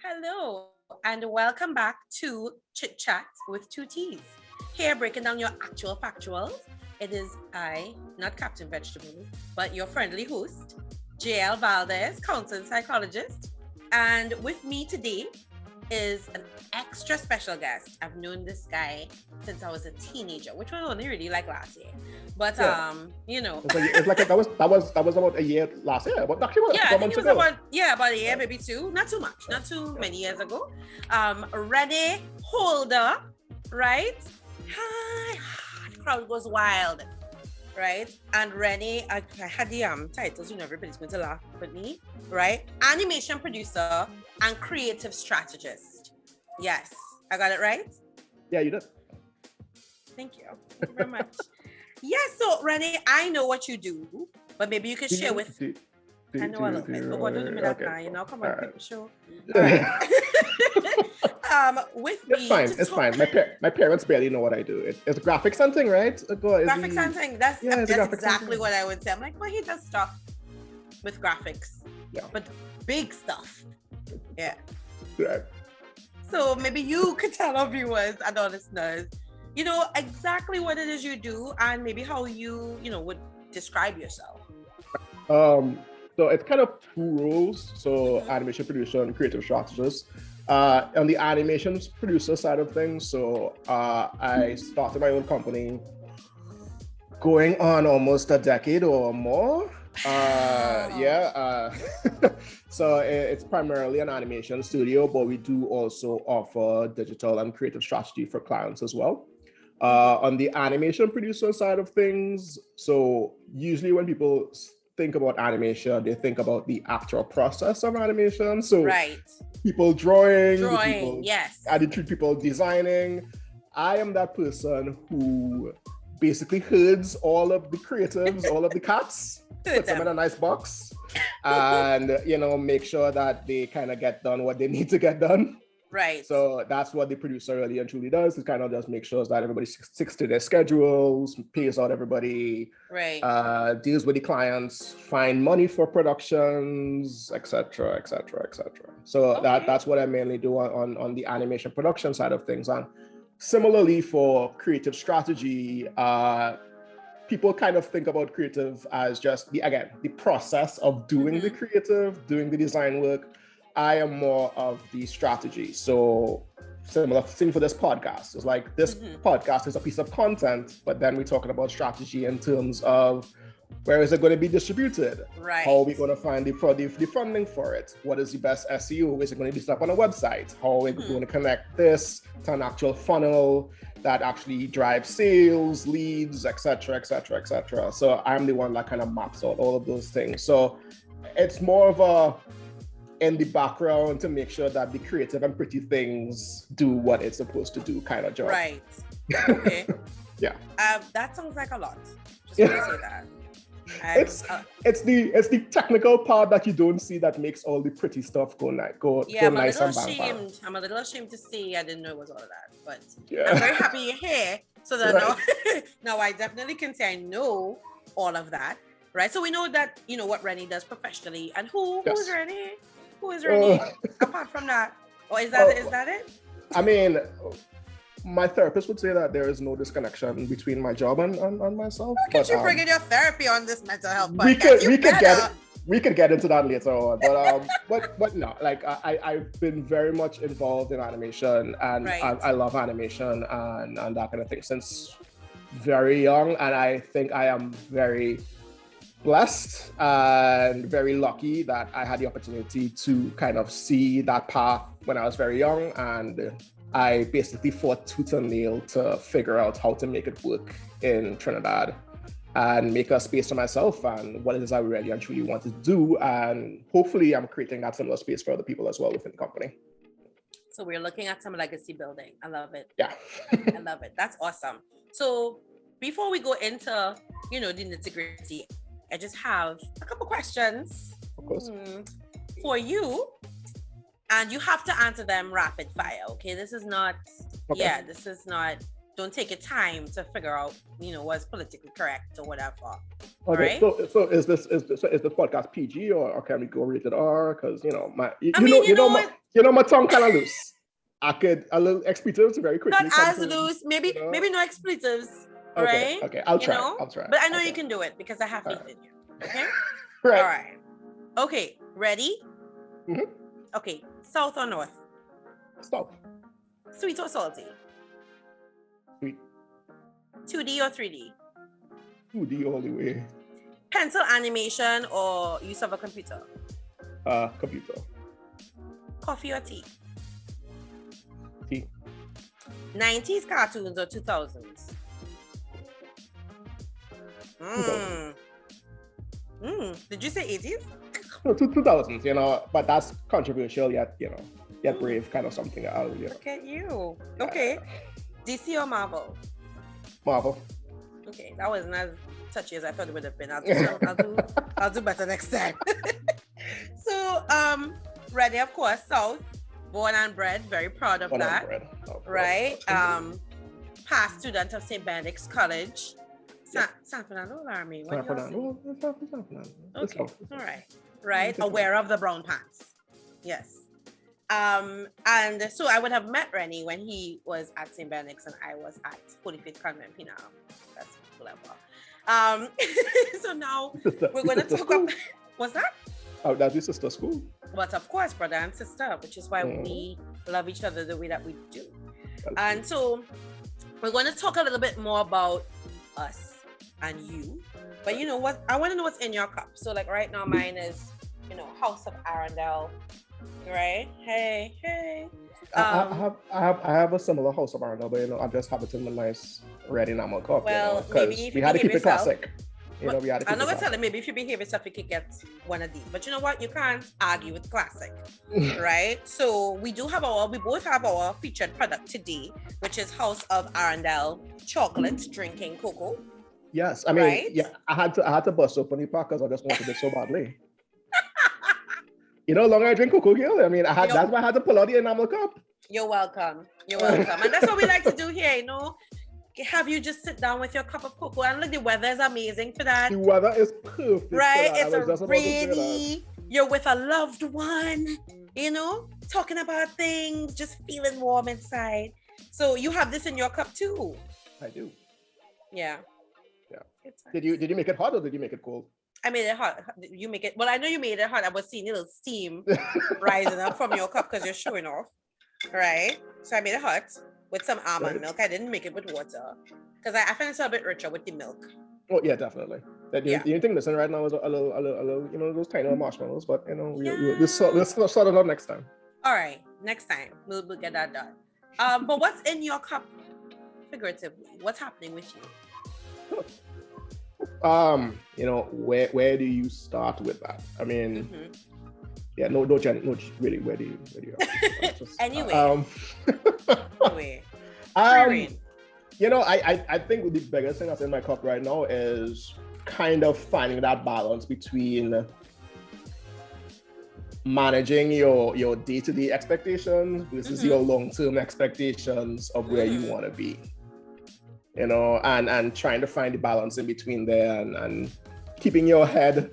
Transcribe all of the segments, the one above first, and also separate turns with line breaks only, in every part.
Hello, and welcome back to Chitt Chat with two T's. Here, breaking down your actual factuals. It is I, not Captain Vegetable, but your friendly host, Valdez, Counselling Psychologist. And with me today is an extra special guest. I've known this guy since I was a teenager, which was only really like last year. But
it's like that was about a year last year, but actually
yeah, I think it was
ago.
about a year, maybe two, not too much, not too many years ago. Rene Holder, right? Hi, the crowd goes wild, right? And Rene, I had the titles, everybody's going to laugh with me, right? Animation producer and creative strategist. Yes, I got it right?
Yeah, you did.
Thank you very much. Yes, so Rene, I know what you do, but maybe you could share with. I know a little bit, but what don't you mean that now? Come on, people, show. All right. With me.
It's fine. My parents barely know what I do. It's graphics and thing, right?
Graphics and thing. That's exactly what I would say. I'm like, well, he does stuff with graphics, but big stuff. Yeah.
Right.
So maybe you could tell our viewers and our listeners, exactly what it is you do and maybe how you, would describe yourself.
So it's kind of two roles. So animation producer and creative strategist. On the animation producer side of things, so I started my own company going on almost a decade or more. So it's primarily an animation studio, but we do also offer digital and creative strategy for clients as well. On the animation producer side of things, so usually when people think about animation, they think about the actual process of animation. So people drawing, people,
yes,
people designing. I am that person who basically herds all of the creatives, all of the cats, puts them in a nice box, and make sure that they kind of get done what they need to get done.
Right.
So that's what the producer really and truly does, is kind of just make sure that everybody sticks to their schedules, pays out everybody, deals with the clients, find money for productions, etc., etc., etc. So that's what I mainly do on the animation production side of things. And similarly for creative strategy, people kind of think about creative as just the process of doing the creative, doing the design work. I am more of the strategy. So similar thing for this podcast. It's like this podcast is a piece of content, but then we're talking about strategy in terms of where is it going to be distributed?
Right.
How are we going to find the funding for it? What is the best SEO? Is it going to be set up on a website? How are we going to connect this to an actual funnel that actually drives sales, leads, etc., etc., etc. So I'm the one that kind of maps out all of those things. So it's more of a in the background to make sure that the creative and pretty things do what it's supposed to do kind of job.
Right. Okay.
Yeah.
That sounds like a lot. Just want to say that.
It's the technical part that you don't see that makes all the pretty stuff go nice and bang.
I'm a little ashamed to say I didn't know it was all of that, but I'm very happy you're here. So that now I definitely can say I know all of that. Right. So we know that what Rene does professionally, and who is Rene? Who is Rene? Apart from that, or is that it?
I mean, my therapist would say that there is no disconnection between my job and myself.
Look at you bringing your therapy on this mental health
podcast. We could get into that later on, but no, like I've been very much involved in animation, and I love animation and that kind of thing since very young, and I think I am very blessed and very lucky that I had the opportunity to kind of see that path when I was very young, and I basically fought tooth and nail to figure out how to make it work in Trinidad and make a space for myself and what it is I really and truly want to do, and hopefully I'm creating that similar space for other people as well within the company.
So we're looking at some legacy building. I love it.
Yeah.
I love it. That's awesome. So before we go into the nitty-gritty, I just have a couple questions for you, and you have to answer them rapid fire. Okay, this is not. Don't take your time to figure out, what's politically correct or whatever.
Okay, right? So is this podcast PG or can we go rated R? Because my tongue kind of loose. I could a little expletives very quickly.
Not as loose, maybe no expletives,
okay,
right?
Okay, I'll try.
But I know you can do it because I have faith in you. Okay?
Right.
All right. Okay, ready?
Mm-hmm.
Okay, south or north?
South.
Sweet or salty?
Sweet.
2D or 3D?
2D all the way.
Pencil animation or use of a computer?
Computer.
Coffee or tea?
Tea.
90s cartoons or 2000s? Did you say 80s?
No, 2000s, but that's controversial yet, yet brave kind of something.
Look at you. Okay. DC or Marvel?
Marvel.
Okay, that wasn't as touchy as I thought it would have been. I'll do better next time. So, Rene, of course, South, born and bred, very proud of that. Right? Past student of St. Benedict's College. San Fernando or Army?
San Fernando.
Okay, all right. Right, aware of the brown pants. Yes. And so I would have met Rene when he was at St. Benedict's and I was at Holy Faith Convent Pinal. That's clever. So now we're going to talk about, what's that?
Oh, that's your sister's school.
But of course, brother and sister, which is why we love each other the way that we do. And so we're going to talk a little bit more about us and you. But you know what? I want to know what's in your cup. So like right now, mine is, House of Arendel. Right? Hey.
I have a similar House of Arendel, but I just have it in a nice red enamel cup.
Well, maybe if
we had to keep it classic.
I'm not gonna tell you, maybe if you behave yourself, you could get one of these. But you know what? You can't argue with classic, right? So we both have our featured product today, which is House of Arendel chocolate drinking cocoa.
Yes, I mean,
right?
Yeah, I had to bust open the pack because I just wanted it so badly. Longer I drink cocoa, girl. I mean, that's why I had to pull out the enamel cup.
You're welcome. And that's what we like to do here, have you just sit down with your cup of cocoa, and look, the weather is amazing for that.
The weather is perfect.
Right? It's rainy. You're with a loved one, talking about things, just feeling warm inside. So you have this in your cup too.
I do.
Yeah.
Did you make it hot or did you make it cold?
I made it hot. You make it. Well, I know you made it hot. I was seeing a little steam rising up from your cup because you're showing off. Right? So I made it hot with some almond milk. I didn't make it with water because I find it's a bit richer with the milk.
Oh yeah, definitely. The only thing missing right now is a little, those tiny marshmallows. But we'll sort it out next time.
All right, next time we'll get that done. But what's in your cup, figuratively? What's happening with you?
Where do you start with that? I mean, no, really, where do you
anyway.
I think the biggest thing that's in my cup right now is kind of finding that balance between managing your day-to-day expectations versus your long-term expectations of where you want to be. And trying to find the balance in between there and keeping your head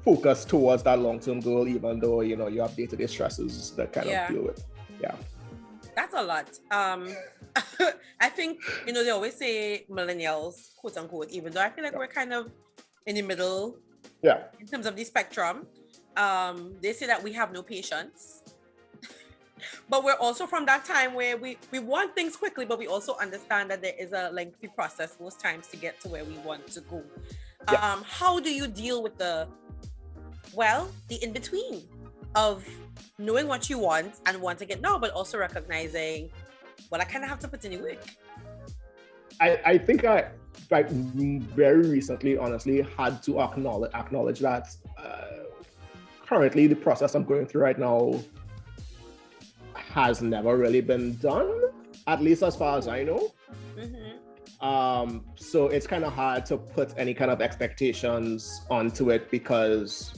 focused towards that long-term goal, even though, you have day-to-day stresses that kind of deal with. Yeah.
That's a lot. I think, they always say millennials, quote unquote, even though I feel like we're kind of in the middle.
Yeah.
In terms of the spectrum. They say that we have no patience. But we're also from that time where we want things quickly, but we also understand that there is a lengthy process most times to get to where we want to go. Yeah. How do you deal with the in-between of knowing what you want and wanting it now, but also recognizing, I kind of have to put in the work?
I think I very recently, honestly, had to acknowledge that currently the process I'm going through right now has never really been done, at least as far as I know. So it's kind of hard to put any kind of expectations onto it because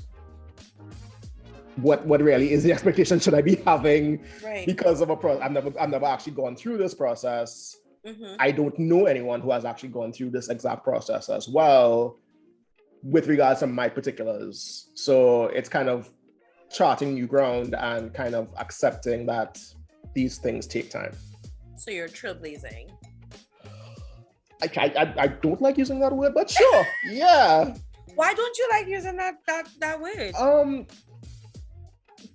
what really is the expectation should I be having? Right. Because of a process. I've never actually gone through this process. I don't know anyone who has actually gone through this exact process as well with regards to my particulars. So it's kind of charting new ground and kind of accepting that these things take time.
So you're trailblazing.
I don't like using that word, but sure, yeah.
Why don't you like using that word?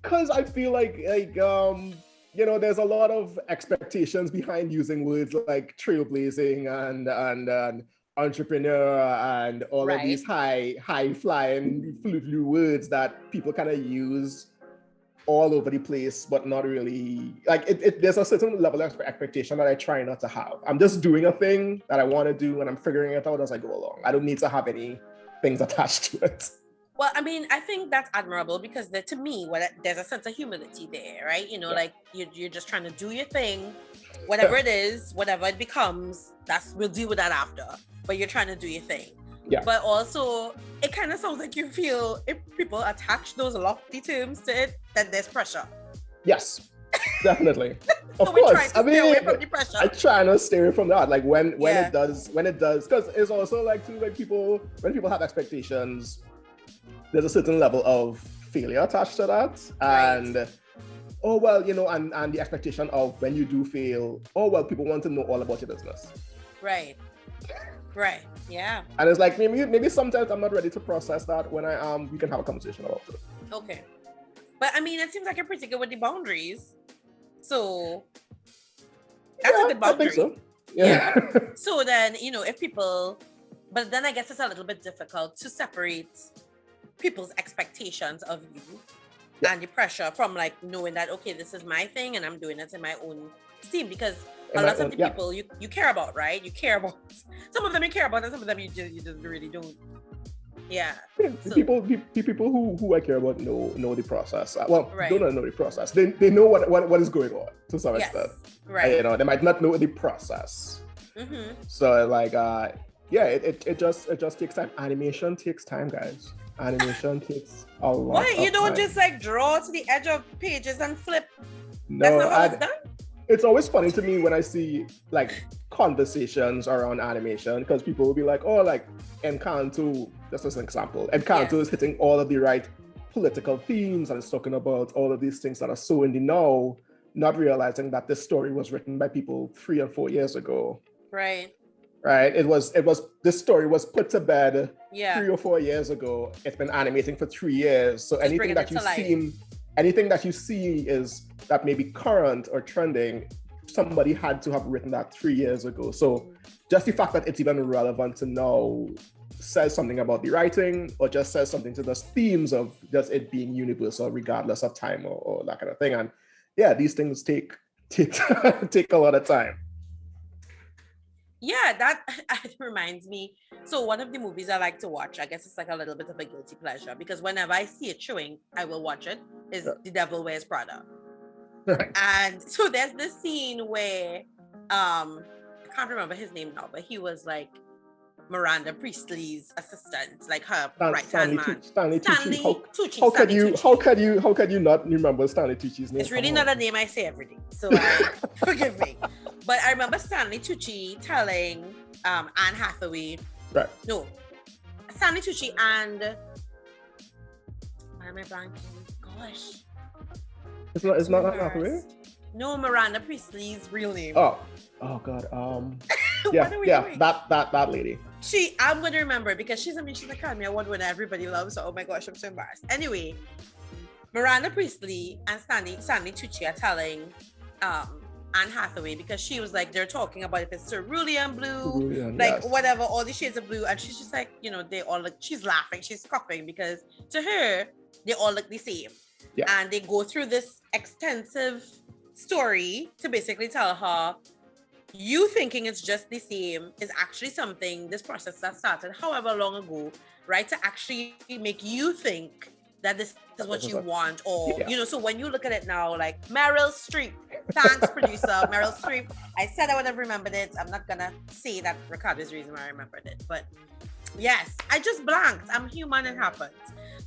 Because I feel like you know, there's a lot of expectations behind using words like trailblazing and entrepreneur and all of these high flying flu words that people kind of use all over the place, but not really like there's a certain level of expectation that I try not to have. I'm just doing a thing that I want to do and I'm figuring it out as I go along. I don't need to have any things attached to it.
Well, I mean, I think that's admirable because to me, there's a sense of humility there, right? You know, like you're just trying to do your thing, whatever it is, whatever it becomes, we'll deal with that after. But you're trying to do your thing.
Yeah.
But also, it kind of sounds like you feel if people attach those lofty terms to it, then there's pressure.
Yes, definitely. Of
so
course.
I mean, away from the pressure.
I try not to stay away from that. Like when it does, because it's also like too, like when people have expectations, there's a certain level of failure attached to that. And oh well, you know, and the expectation of when you do fail, oh well, people want to know all about your business.
Right. Yeah.
And it's like maybe sometimes I'm not ready to process that. When I am, we can have a conversation about it.
Okay. But I mean, it seems like you're pretty good with the boundaries. So that's a good boundary.
I think so. Yeah.
So then, you know, but then I guess it's a little bit difficult to separate people's expectations of you and the pressure from like knowing that, okay, this is my thing and I'm doing it in my own steam, because a lot of the people you care about, right? You care about some of them you care about and some of them you just really don't. Yeah.
So, people who I care about know the process. Well, don't know the process. They know what is going on to some extent. Right. You know, they might not know the process. Mm-hmm. So like it just takes time. Animation takes time, guys. Animation takes a lot.
What? You don't just like draw to the edge of pages and flip? No, that's not how it's done?
It's always funny to me when I see like conversations around animation, because people will be like, oh, like Encanto, just as an example, Encanto is hitting all of the right political themes and it's talking about all of these things that are so in the know, not realizing that this story was written by people 3 or 4 years ago.
Right.
This story was put to bed 3 or 4 years ago. It's been animating for 3 years. So anything that you see is that maybe current or trending, somebody had to have written that 3 years ago. So just the fact that it's even relevant to now says something about the writing, or just says something to the themes of just it being universal regardless of time or that kind of thing. And yeah, these things take a lot of time.
Yeah, that reminds me. So one of the movies I like to watch, I guess it's like a little bit of a guilty pleasure, because whenever I see it showing, I will watch it, is The Devil Wears Prada. Right. And so there's this scene where, I can't remember his name now, but he was like Miranda Priestley's assistant, like her right-hand man. Stanley Tucci.
How can you not remember Stanley Tucci's name?
It's really not a name I say every day, so forgive me. But I remember Stanley Tucci telling Anne Hathaway.
Right.
No, Stanley Tucci and why am I blanking? Gosh.
It's not Anne Hathaway?
No, Miranda Priestley's real name.
Oh God. That lady.
I'm gonna remember because she's an Academy Award winner everybody loves. So, oh my gosh, I'm so embarrassed. Anyway, Miranda Priestley and Stanley Tucci are telling Anne Hathaway, because she was like, they're talking about if it's cerulean blue, whatever, all the shades of blue, and she's just like, you know, they all look, she's laughing, she's scoffing, because to her they all look the same. And they go through this extensive story to basically tell her, you thinking it's just the same is actually something, this process that started however long ago, right, to actually make you think that this is what you want, or you know. So when you look at it now, like Meryl Streep, thanks producer Meryl Streep, I said I would have remembered it. I'm not gonna say that Ricardo is the reason why I remembered it, but yes, I just blanked. I'm human, it happens.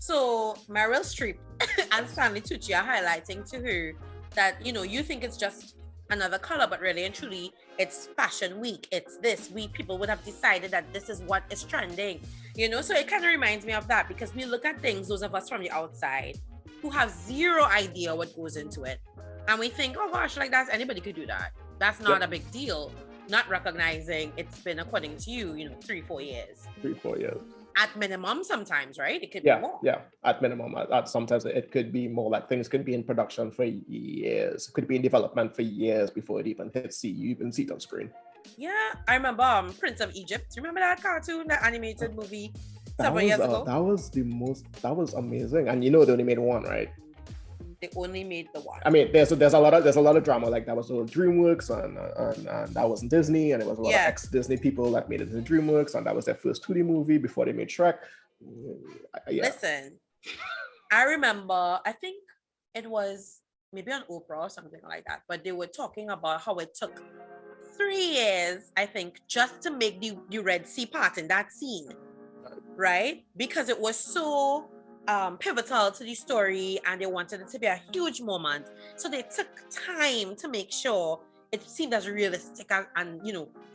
So Meryl Streep and Stanley Tucci are highlighting to her that, you know, you think it's just another color, but really and truly it's fashion week, it's this week, people would have decided that this is what is trending, you know. So it kind of reminds me of that, because we look at things, those of us from the outside, who have zero idea what goes into it. And we think, oh gosh, like anybody could do that. That's not a big deal. Not recognizing it's been, according to you, 3-4 years.
3-4 years.
At minimum sometimes, right? It could be more.
Yeah, at minimum. Sometimes it could be more, like things could be in production for years. It could be in development for years before it even hits you even see it on screen.
Yeah, I remember Prince of Egypt. Remember that cartoon, that animated movie several years ago?
That was amazing. And they only made one, right?
They only made the one.
I mean, there's a lot of drama. Like that was all DreamWorks and that wasn't Disney, and it was a lot of ex-Disney people that made it into DreamWorks, and that was their first 2D movie before they made Shrek.
Listen, I remember, I think it was maybe on Oprah or something like that, but they were talking about how it took 3 years, I think, just to make the Red Sea part in that scene, right? Because it was so pivotal to the story, and they wanted it to be a huge moment, so they took time to make sure it seemed as realistic and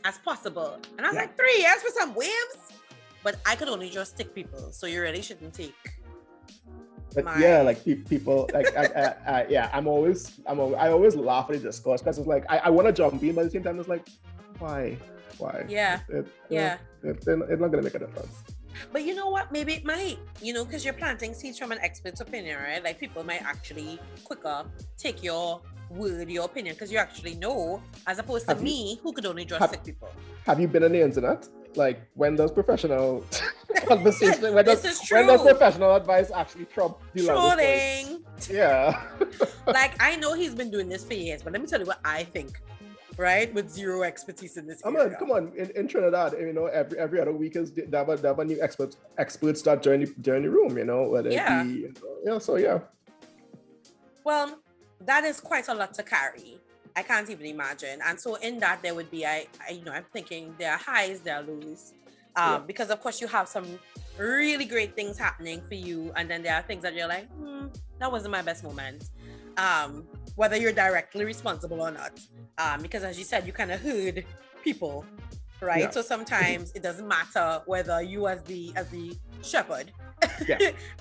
as possible. And I was like, 3 years for some waves? But I could only just stick people, so you really shouldn't take. But
like people, like I always laugh at the discourse, because it's like I want to jump in, but at the same time it's like, why? It's not gonna make a difference.
But you know what? Maybe it might, because you're planting seeds from an expert's opinion, right? Like people might actually quicker take your word, your opinion, because you actually know, as opposed to me, who could only just stick people.
Have you been on the internet? Like, when does professional conversation, when does professional advice actually trump the loudest voice? Yeah.
Like, I know he's been doing this for years, but let me tell you what I think. Right, with zero expertise in this area.
Come on. In Trinidad, every other week is there are new experts start joining the room. Whether it be, so yeah.
Well, that is quite a lot to carry. I can't even imagine. And so in that, there would be, I'm thinking there are highs, there are lows, because of course you have some really great things happening for you, and then there are things that you're like, that wasn't my best moment. Whether you're directly responsible or not. Because as you said, you kind of heard people, right? Yeah. So sometimes it doesn't matter whether you as the shepherd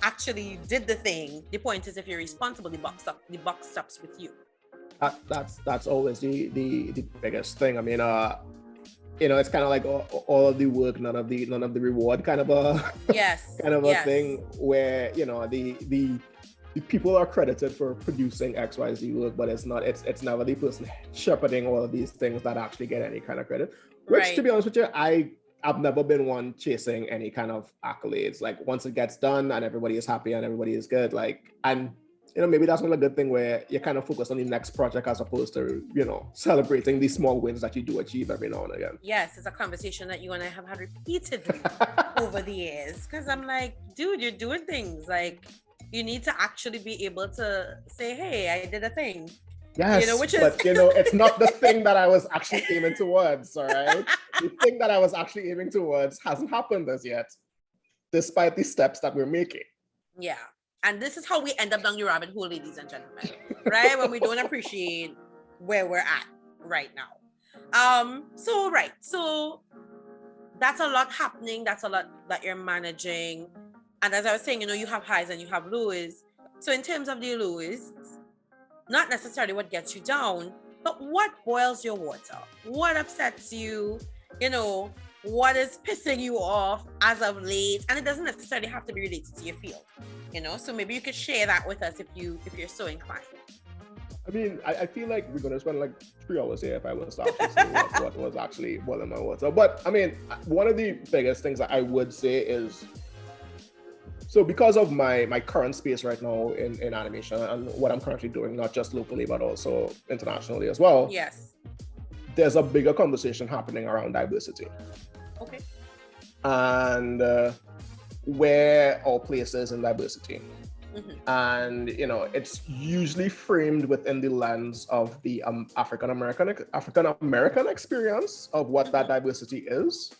actually did the thing. The point is, if you're responsible, the buck stops with you.
That's always the biggest thing. I mean, it's kind of like all of the work, none of the reward, kind of a a thing where the people are credited for producing XYZ work, but it's never the person shepherding all of these things that actually get any kind of credit. Which, to be honest with you, I've never been one chasing any kind of accolades. Like, once it gets done and everybody is happy and everybody is good, and maybe that's one a good thing where you kind of focus on the next project as opposed to, celebrating the small wins that you do achieve every now and again.
Yes, it's a conversation that you and I have had repeatedly over the years. Because I'm like, dude, you're doing things like, you need to actually be able to say, hey, I did a thing.
Yes, but it's not the thing that I was actually aiming towards, all right? The thing that I was actually aiming towards hasn't happened as yet, despite the steps that we're making. Yeah.
And this is how we end up down the rabbit hole, ladies and gentlemen, right? When we don't appreciate where we're at right now. So that's a lot happening. That's a lot that you're managing. And as I was saying, you have highs and you have lows. So in terms of the lows, not necessarily what gets you down, but what boils your water? What upsets you? What is pissing you off as of late? And it doesn't necessarily have to be related to your field, So maybe you could share that with us if you're so inclined.
I mean, I feel like we're gonna spend like 3 hours here if I was to actually say what was actually boiling my water. But I mean, one of the biggest things that I would say is, so because of my current space right now in animation and what I'm currently doing, not just locally, but also internationally as well.
Yes.
There's a bigger conversation happening around diversity.
Okay.
And where our place is in diversity. Mm-hmm. And, it's usually framed within the lens of the African American experience of what that diversity is.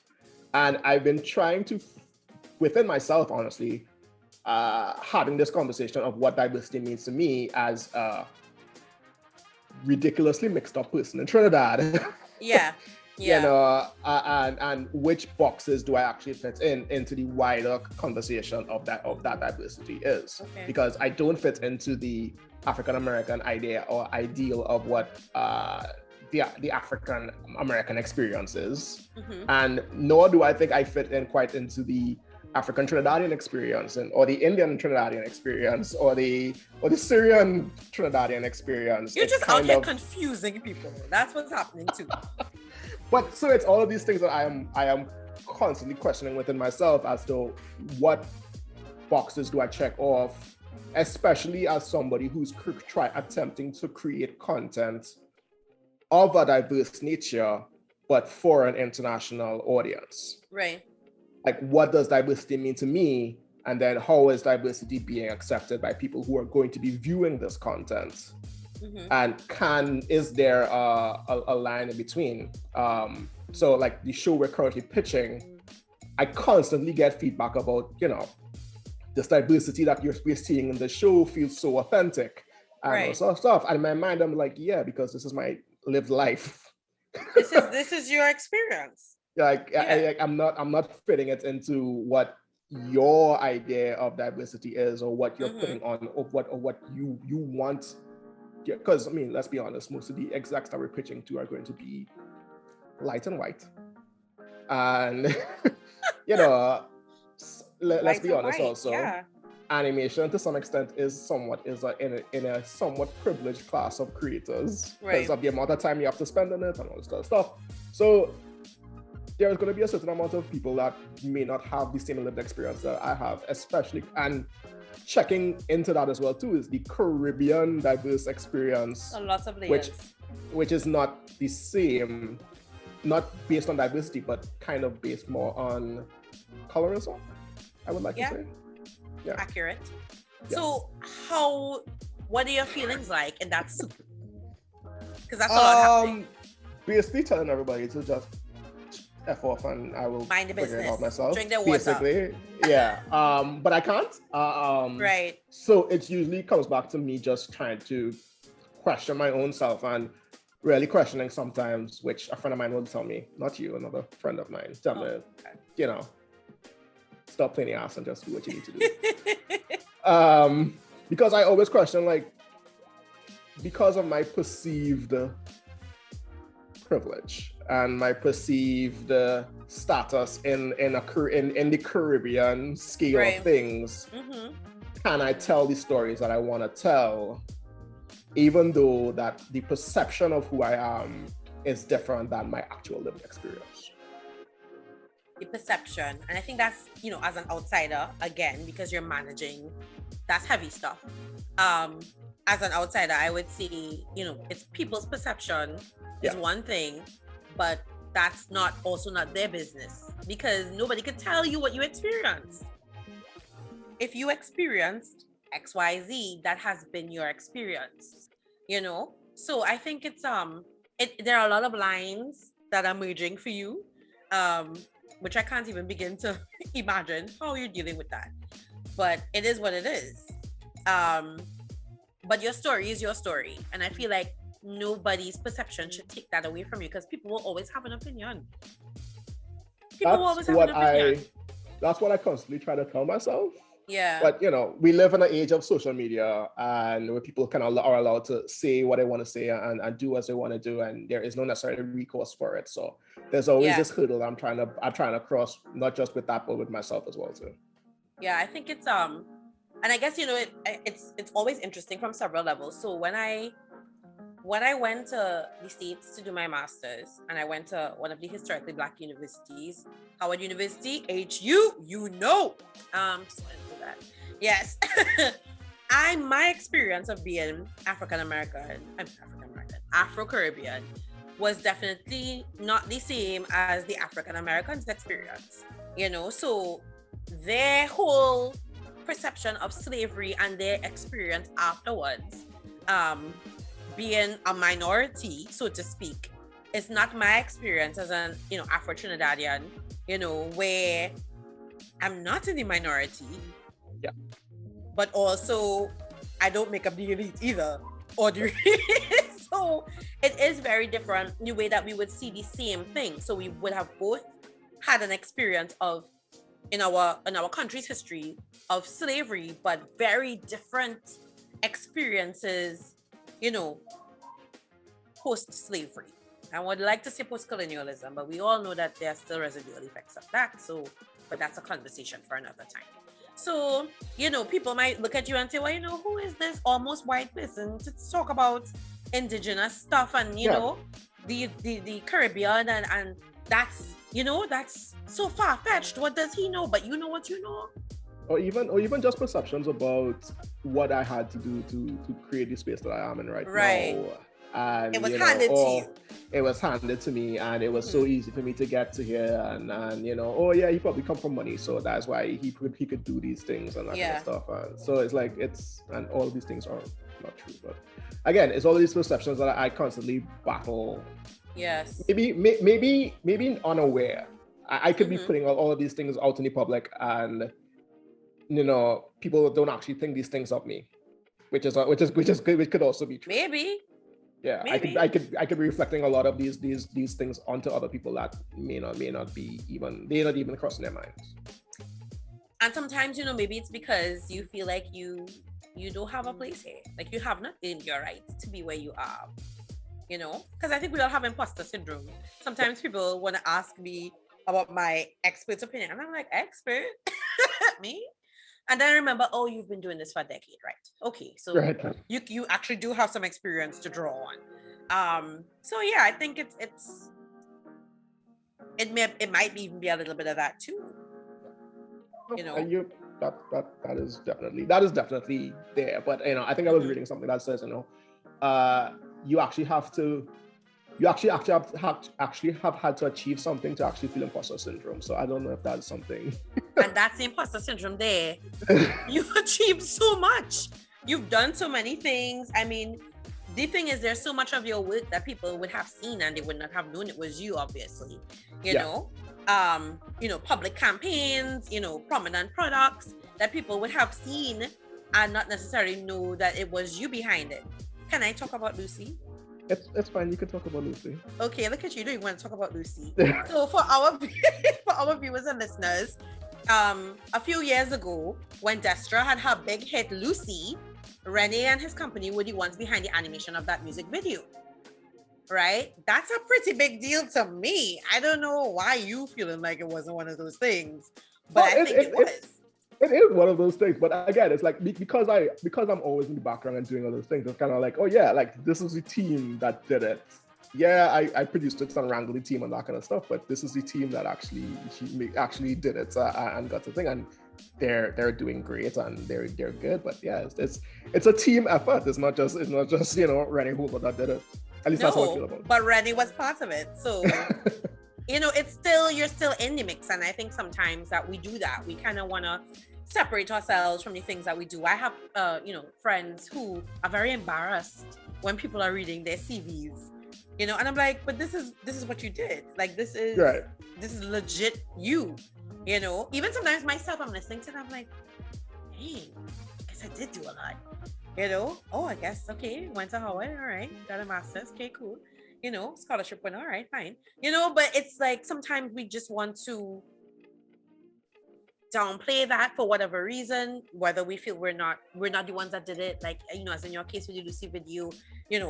And I've been trying to, within myself, honestly, having this conversation of what diversity means to me as a ridiculously mixed up person in Trinidad.
Yeah.
you know, and which boxes do I actually fit into the wider conversation of that diversity is. Because I don't fit into the African American idea or ideal of what the African American experience is, and nor do I think I fit in quite into the African Trinidadian experience, or the Indian Trinidadian experience, or the Syrian Trinidadian experience.
You're just out here confusing people. That's what's happening too.
But so it's all of these things that I am constantly questioning within myself as to what boxes do I check off, especially as somebody who's attempting to create content of a diverse nature, but for an international audience.
Right.
Like, what does diversity mean to me? And then how is diversity being accepted by people who are going to be viewing this content? And is there a line in between? So like the show we're currently pitching, I constantly get feedback about, you know, this diversity that we're seeing in the show feels so authentic and all sort of stuff. And in my mind, I'm like, yeah, because this is my lived life.
This is your experience.
Like, I'm not fitting it into what your idea of diversity is, or what you're putting on, or what you want. Yeah, because I mean, let's be honest, most of the execs that we're pitching to are going to be light and white, and you know, let's be honest. Also, animation to some extent is in a somewhat privileged class of creators because of the amount of time you have to spend on it and all this other stuff. So there's going to be a certain amount of people that may not have the same lived experience that I have, especially, and checking into that as well too is the Caribbean diverse experience.
Lots of layers.
Which is not the same, not based on diversity, but kind of based more on colorism, I would like to say. Yeah.
Accurate. Yeah. So what are your feelings like in that soup? Because that's a lot happening.
Basically telling everybody to just F off and I will
mind the
figure
business.
It out myself.
Drink their water.
Basically, yeah. But I can't.
Right.
So it usually comes back to me just trying to question my own self and really questioning sometimes, which a friend of mine will tell me, not you, another friend of mine, tell me, you know, stop playing the ass and just do what you need to do. Because I always question, like, because of my perceived privilege and my perceived status in the Caribbean scale of things, can I tell the stories that I want to tell, even though that the perception of who I am is different than my actual lived experience?
The perception, and I think that's, you know, as an outsider, again, because you're managing, that's heavy stuff. As an outsider, I would say, you know, it's people's perception is one thing, but that's also not their business, because nobody can tell you what you experienced. If you experienced XYZ, that has been your experience, you know? So I think it's there are a lot of lines that are merging for you, which I can't even begin to imagine how you're dealing with that. But it is what it is. But your story is your story. And I feel like nobody's perception should take that away from you, because people will always have an opinion.
That's what I constantly try to tell myself.
Yeah.
But, you know, we live in an age of social media and where people kind of are allowed to say what they want to say and do as they want to do, and there is no necessary recourse for it. So there's always this hurdle I'm trying to cross, not just with that, but with myself as well too.
Yeah, I think it's and I guess, you know, it's always interesting from several levels. So when I went to the States to do my master's, and I went to one of the historically Black universities, Howard University, HU, you know. Just wanted to do that. Yes. My experience of being Afro-Caribbean was definitely not the same as the African Americans' experience, you know. So their whole perception of slavery and their experience afterwards, being a minority, so to speak, is not my experience as an, you know, Afro-Trinidadian, you know, where I'm not in the minority, but also I don't make up the elite either, or the so it is very different the way that we would see the same thing. So we would have both had an experience of in our country's history of slavery, but very different experiences, post-slavery. I would like to say post-colonialism, but we all know that there are still residual effects of that. So, but that's a conversation for another time. So, people might look at you and say, well, who is this almost white person to talk about indigenous stuff and, the Caribbean and that's, that's so far-fetched. What does he know? But you know what you know.
Or even just perceptions about what I had to do to create the space that I am in right now. And
it was handed to you.
It was handed to me, and it was so easy for me to get to here. And he probably come from money, so that's why he could do these things and that kind of stuff. And so it's like and all of these things are not true. But again, it's all of these perceptions that I constantly battle.
Yes.
Maybe unaware. I could be putting all of these things out in the public, and people don't actually think these things of me, which could also be true.
Maybe.
Yeah, maybe. I could be reflecting a lot of these things onto other people that may not be even crossing their minds.
And sometimes, maybe it's because you feel like you don't have a place here. Like you have not gained your right to be where you are. Because I think we all have imposter syndrome. Sometimes people want to ask me about my expert's opinion, and I'm like, expert? Me? And then I remember, you've been doing this for a decade, right? Okay, so you actually do have some experience to draw on. So yeah, I think it might even be a little bit of that too.
That is definitely there. But I think I was reading something that says you actually have had to achieve something to actually feel imposter syndrome. So I don't know if that's something.
And that's the imposter syndrome there. You've achieved so much. You've done so many things. I mean, the thing is, there's so much of your work that people would have seen and they would not have known it was you, obviously. Public campaigns, prominent products that people would have seen and not necessarily know that it was you behind it. Can I talk about Lucy?
It's fine. You can talk about Lucy.
Okay, look at you. You want to talk about Lucy. So for our viewers and listeners, a few years ago, when Destra had her big hit Lucy, Rene and his company were the ones behind the animation of that music video. Right? That's a pretty big deal to me. I don't know why you feeling like it wasn't one of those things, but I think it was.
It is one of those things, but again, it's like because I'm always in the background and doing all those things, it's kind of like, this is the team that did it. Yeah, I produced it and wrangled the team and that kind of stuff, but this is the team that actually did it and got the thing, and they're doing great and they're good. But yeah, it's a team effort. It's not just Rene Holder that did it. At least that's how I feel about it.
But Rene was part of it, so. You're still in the mix. And I think sometimes that we do that. We kind of want to separate ourselves from the things that we do. I have, friends who are very embarrassed when people are reading their CVs, and I'm like, but this is what you did. Like, this is legit you, even sometimes myself, I'm listening to it, I'm like, hey, I guess I did do a lot, I guess, okay, went to Howard, all right, got a master's, okay, cool. Scholarship went, all right, fine. But it's like sometimes we just want to downplay that for whatever reason, whether we feel we're not the ones that did it, like, as in your case with the Lucy video,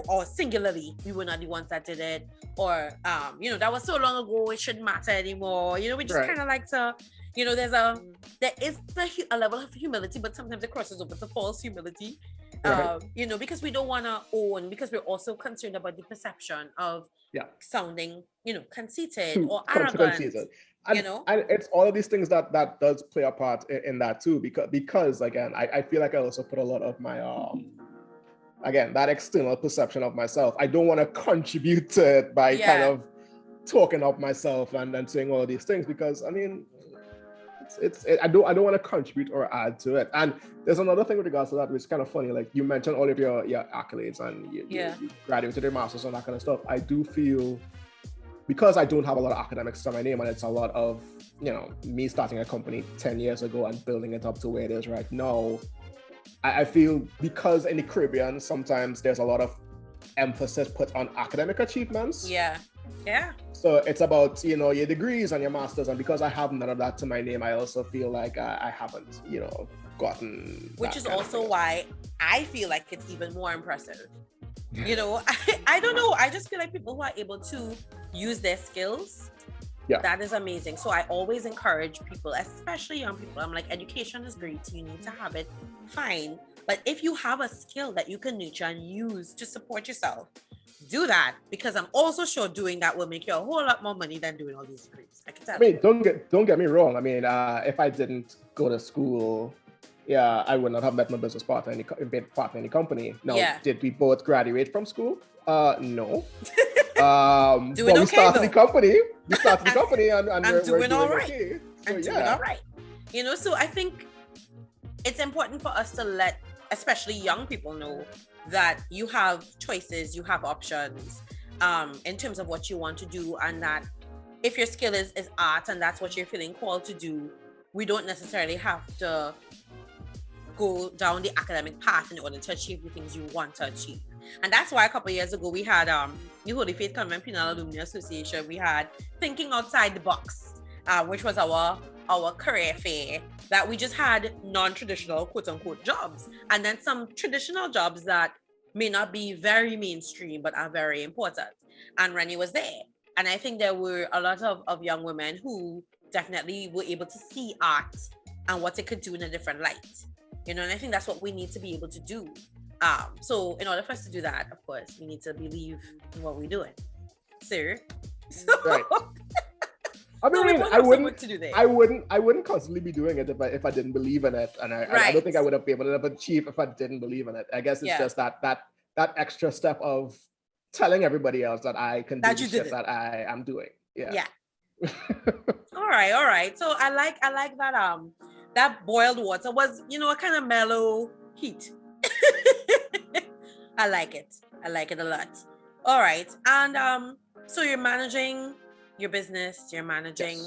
or singularly, we were not the ones that did it, or, that was so long ago, it shouldn't matter anymore. We just kind of like to, there is a level of humility, but sometimes it crosses over to false humility. Because we don't want to own, because we're also concerned about the perception of sounding, conceited or arrogant.
And it's all of these things that does play a part in that too, because again, I feel like I also put a lot of my that external perception of myself. I don't want to contribute to it by kind of talking up myself and saying all these things, because I mean, I don't want to contribute or add to it. And there's another thing with regards to that, which is kind of funny. Like, you mentioned all of your accolades and you graduated your masters and that kind of stuff. I do feel, because I don't have a lot of academics to my name, and it's a lot of me starting a company 10 years ago and building it up to where it is right now, I feel, because in the Caribbean sometimes there's a lot of emphasis put on academic achievements.
Yeah.
So it's about, your degrees and your masters. And because I have none of that to my name, I also feel like I haven't, gotten.
Which is also why I feel like it's even more impressive. I don't know. I just feel like people who are able to use their skills, that is amazing. So I always encourage people, especially young people. I'm like, education is great. You need to have it, fine. But if you have a skill that you can nurture and use to support yourself, do that, because I'm also sure doing that will make you a whole lot more money than doing all these degrees. I can tell.
I mean, don't get me wrong. I mean, if I didn't go to school, I would not have met my business partner in any company. Now, did we both graduate from school? No. But we started the company. We started the company, and we're doing all right. Okay.
So, doing all right. So I think it's important for us to let, especially young people, know that you have choices, you have options in terms of what you want to do, and that if your skill is art and that's what you're feeling called to do, we don't necessarily have to go down the academic path in order to achieve the things you want to achieve. And that's why a couple of years ago we had the Holy Faith Convent Penal Alumni Association. We had Thinking Outside the Box, which was our career fair, that we just had non-traditional quote unquote jobs, and then some traditional jobs that may not be very mainstream but are very important. And Rene was there. And I think there were a lot of young women who definitely were able to see art and what it could do in a different light. And I think that's what we need to be able to do. So in order for us to do that, of course, we need to believe in what we're doing. Sir.
Right. I mean, I wouldn't constantly be doing it if I didn't believe in it, and I don't think I would have been able to achieve if I didn't believe in it. I guess it's just that extra step of telling everybody else that I can do the shit that I am doing. Yeah.
All right. So I like that that boiled water was, a kind of mellow heat. I like it a lot. All right. And so you're managing your business, you're managing,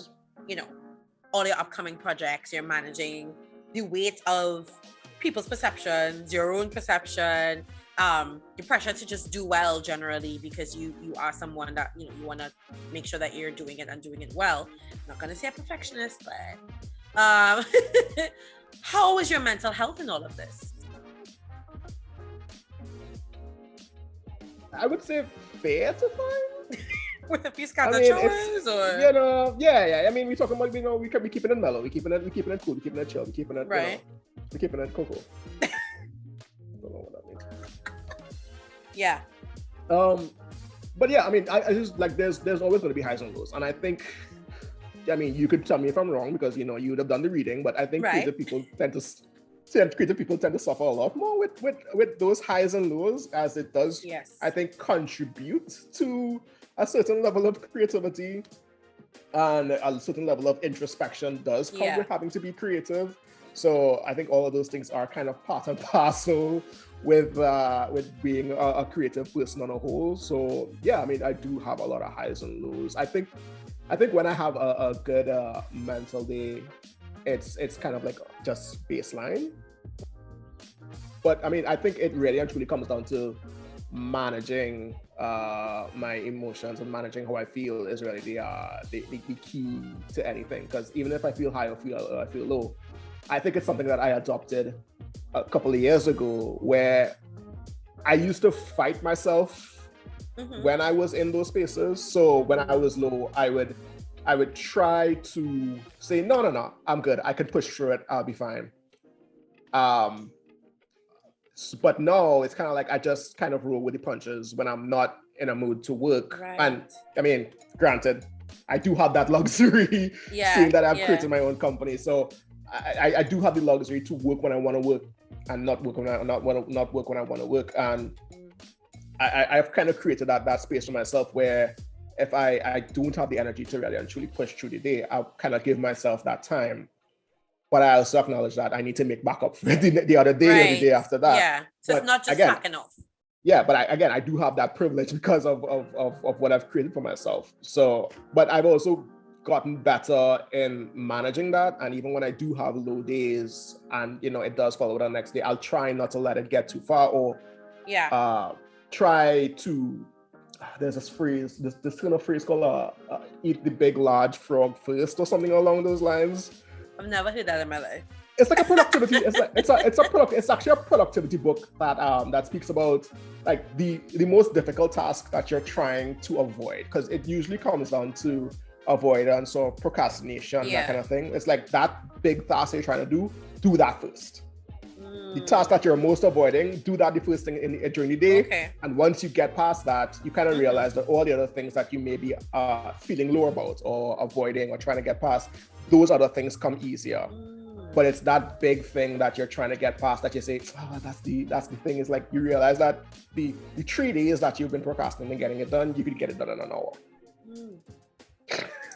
all your upcoming projects, you're managing the weight of people's perceptions, your own perception, the pressure to just do well generally, because you are someone that, you want to make sure that you're doing it and doing it well. I'm not going to say a perfectionist, but how is your mental health in all of this?
I would say fair to find.
With a few scattered chores, or
I mean, we're talking about we can be keeping it mellow, we keeping it cool, we keeping it chill, we keeping it right, we keeping it cocoa. I don't know what that means.
Yeah.
But I mean, I just like there's always going to be highs and lows, and I think, I mean, you could tell me if I'm wrong because you would have done the reading, but I think creative people tend to suffer a lot more with those highs and lows, as it does.
Yes.
I think contribute to a certain level of creativity, and a certain level of introspection does come with having to be creative. So I think all of those things are kind of part and parcel with being a creative person on a whole. So I mean, I do have a lot of highs and lows. I think when I have a good mental day, it's kind of like just baseline. But I mean, I think it really and truly comes down to managing my emotions and managing how I feel is really the key to anything. Because even if I feel high or I feel low, I think it's something that I adopted a couple of years ago, where I used to fight myself when I was in those spaces. So when I was low, I would try to say, no, I'm good. I could push through it. I'll be fine. But no, it's kind of like I just kind of roll with the punches when I'm not in a mood to work. Right. And I mean, granted, I do have that luxury, seeing that I've created my own company. So I do have the luxury to work when I want to work and not work when I want to work. And I've kind of created that space for myself where if I don't have the energy to really and truly push through the day, I'll kind of give myself that time. But I also acknowledge that I need to make back up for the other day or the day after that.
Yeah, so it's not just slacking off.
Yeah, but I do have that privilege because of what I've created for myself. So, but I've also gotten better in managing that. And even when I do have low days and, it does follow the next day, I'll try not to let it get too far or try to, there's this phrase, this kind of phrase called eat the big large frog first or something along those lines.
I've never heard that in my life.
It's like a productivity. It's actually a productivity book that speaks about like the most difficult task that you're trying to avoid, because it usually comes down to avoidance or procrastination, that kind of thing. It's like that big task you're trying to do that first. The task that you're most avoiding, do that the first thing during the day.
Okay.
And once you get past that, you kind of realize that all the other things that you may be feeling low about or avoiding or trying to get past, those other things come easier. But it's that big thing that you're trying to get past that you say, oh, that's the thing. Is like you realize that the 3 days that you've been procrastinating getting it done, you could get it done in an hour.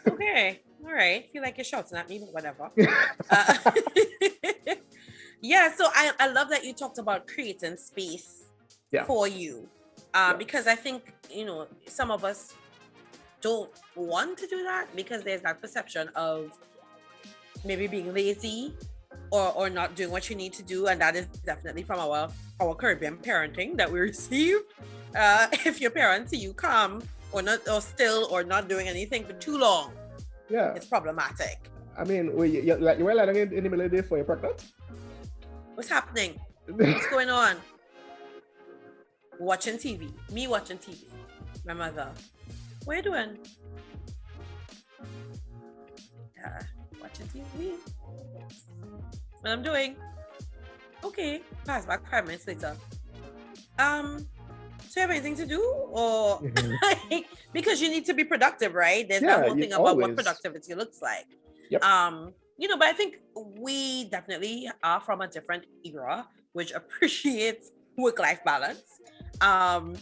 Okay. All right. Feel like you're shouting at me, but whatever. Yeah, so I love that you talked about creating space for you. Because I think, some of us don't want to do that because there's that perception of maybe being lazy or not doing what you need to do. And that is definitely from our Caribbean parenting that we received. If your parents see you calm or not doing anything for too long, it's problematic.
I mean, you were lying in the middle of the day before you're pregnant?
What's happening? What's going on? Watching TV. Me watching TV. My mother. What are you doing? Watching TV. What I'm doing? Okay. Pass back 5 minutes later. So you have anything to do? Or because you need to be productive, right? There's that whole thing about what productivity looks like.
Yep.
But I think we definitely are from a different era, which appreciates work-life balance. And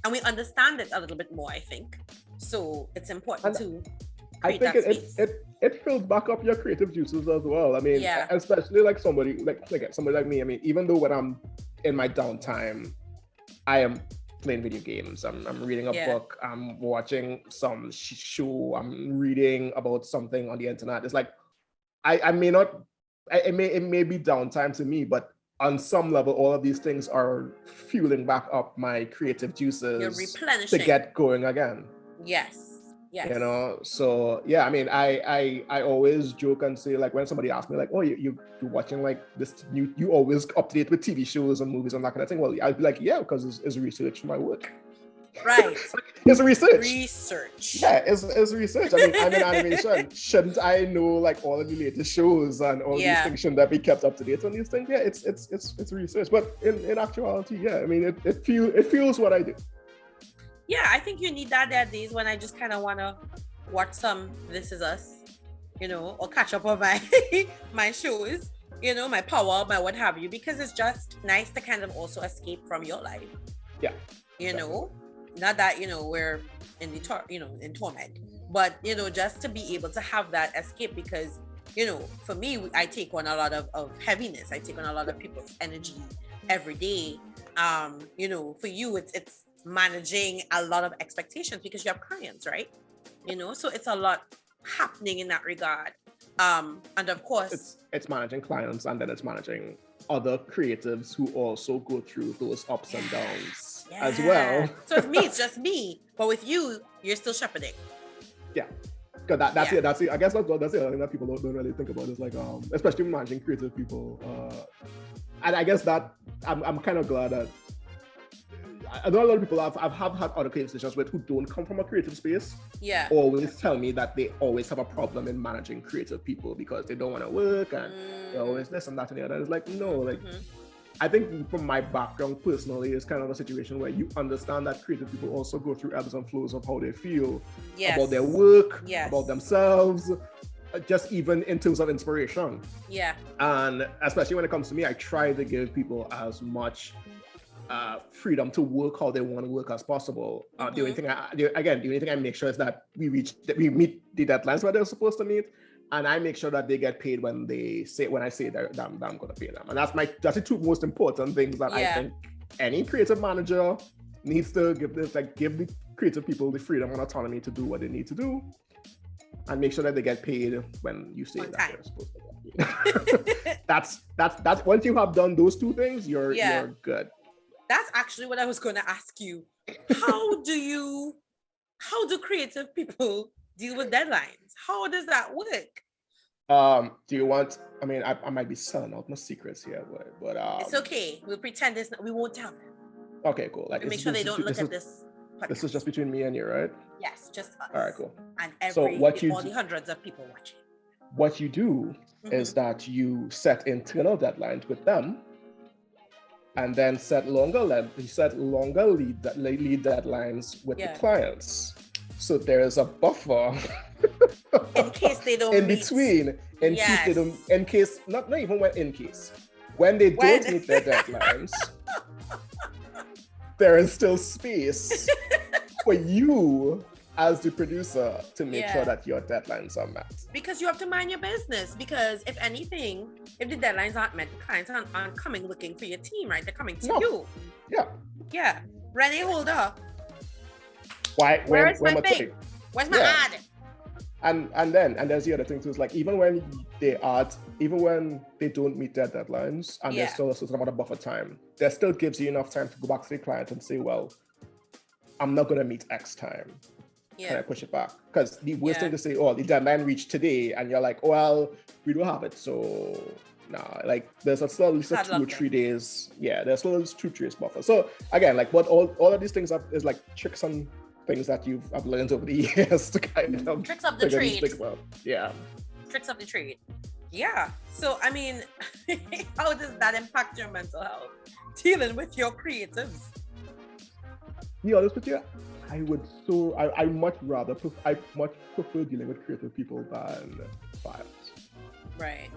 we understand it a little bit more, I think. So it's important to create that space.
It fills back up your creative juices as well. I mean, especially like somebody like me. I mean, even though when I'm in my downtime, I am playing video games. I'm reading a book. I'm watching some show. I'm reading about something on the internet. It's like, it may be downtime to me, but on some level, all of these things are fueling back up my creative juices.
You're replenishing
to get going again.
Yes.
So I mean, I always joke and say, like, when somebody asks me like, oh, you're watching like this, you always up to date with TV shows and movies and that kind of thing. Well, I'd be like, yeah, because it's research for my work.
Right.
It's research.
Yeah,
it's research. I mean, I'm in animation. Shouldn't I know like all of the latest shows and all these things? Shouldn't that be kept up to date on these things? Yeah, it's research. But in actuality, I mean, it fuels what I do.
Yeah, I think you need that. There are days when I just kind of want to watch some This Is Us, or catch up on my shows, my Power, my what have you, because it's just nice to kind of also escape from your life.
Yeah.
Not that, we're in in torment, but, just to be able to have that escape because, for me, I take on a lot of heaviness. I take on a lot of people's energy every day. For you, it's managing a lot of expectations because you have clients, right? So it's a lot happening in that regard. And of course,
it's managing clients, and then it's managing other creatives who also go through those ups and downs as well.
So it's just me, but with you, you're still shepherding.
Yeah, because that's it. I guess that's the other thing that people don't really think about is like, especially managing creative people. And I guess that I'm kind of glad that I know a lot of people I've had other conversations with who don't come from a creative space.
Yeah.
Always tell me that they always have a problem in managing creative people because they don't want to work and they're always this and that and the other. It's like, no, like I think from my background personally, it's kind of a situation where you understand that creative people also go through ebbs and flows of how they feel about their work, about themselves, just even in terms of inspiration.
Yeah.
And especially when it comes to me, I try to give people as much freedom to work how they want to work as possible. The only thing I make sure is that we meet the deadlines where they're supposed to meet, and I make sure that they get paid when I say that I'm going to pay them. And that's the two most important things that I think any creative manager needs to give the creative people the freedom and autonomy to do what they need to do, and make sure that they get paid when you say that they're supposed to get paid. That's once you have done those two things, you're good.
That's actually what I was going to ask you. How do creative people deal with deadlines? How does that work?
Do you want, I mean, I might be selling out my secrets here, but
it's okay. We'll pretend we won't tell them.
Okay, cool. Like,
make sure they don't look at this podcast.
This is just between me and you, right?
Yes, just us.
All right, cool.
And all the hundreds of people watching.
What you do is that you set internal deadlines with them, and then set longer lead deadlines with the clients. So there is a buffer
in case they don't
in between. In case not even when in case when they don't meet their deadlines, there is still space for you as the producer to make sure that your deadlines are met.
Because you have to mind your business. Because if anything, if the deadlines aren't met, the clients aren't coming looking for your team, right? They're coming to you.
Yeah.
Yeah. Rene Holder.
Where's my
thing? Where's my ad?
And there's the other thing too, is like even when they don't meet their deadlines and there's still a certain amount of buffer time, there still gives you enough time to go back to the client and say, well, I'm not gonna meet X time. Can I push it back? Because the worst thing to say, oh, the deadline reached today, and you're like, well, we don't have it, so nah. Like there's still at least 2 or 3 days. Yeah, there's still 2 or 3 days buffer. So again, like what all of these things is like tricks and things that I've learned over the years to kind of
tricks of the trade.
Yeah.
Tricks of the trade. Yeah. So I mean, how does that impact your mental health? Dealing with your creatives.
Be honest with you, I much prefer dealing with creative people than files.
Right.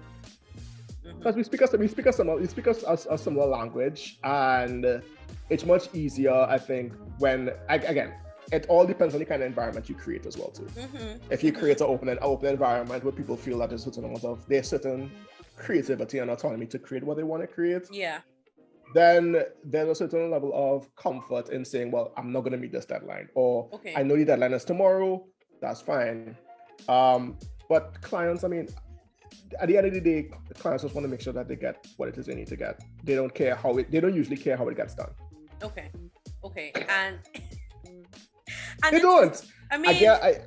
Because we speak a similar language, and it's much easier, I think, when again, it all depends on the kind of environment you create as well too. If you create an open environment where people feel that there's certain creativity and autonomy to create what they want to create, then there's a certain level of comfort in saying, well, I'm not going to meet this deadline, or I know the deadline is tomorrow, that's fine. But clients, I mean, at the end of the day, the clients just want to make sure that they get what it is they need to get. They don't usually care how it gets done.
Okay. And
they don't.
I mean,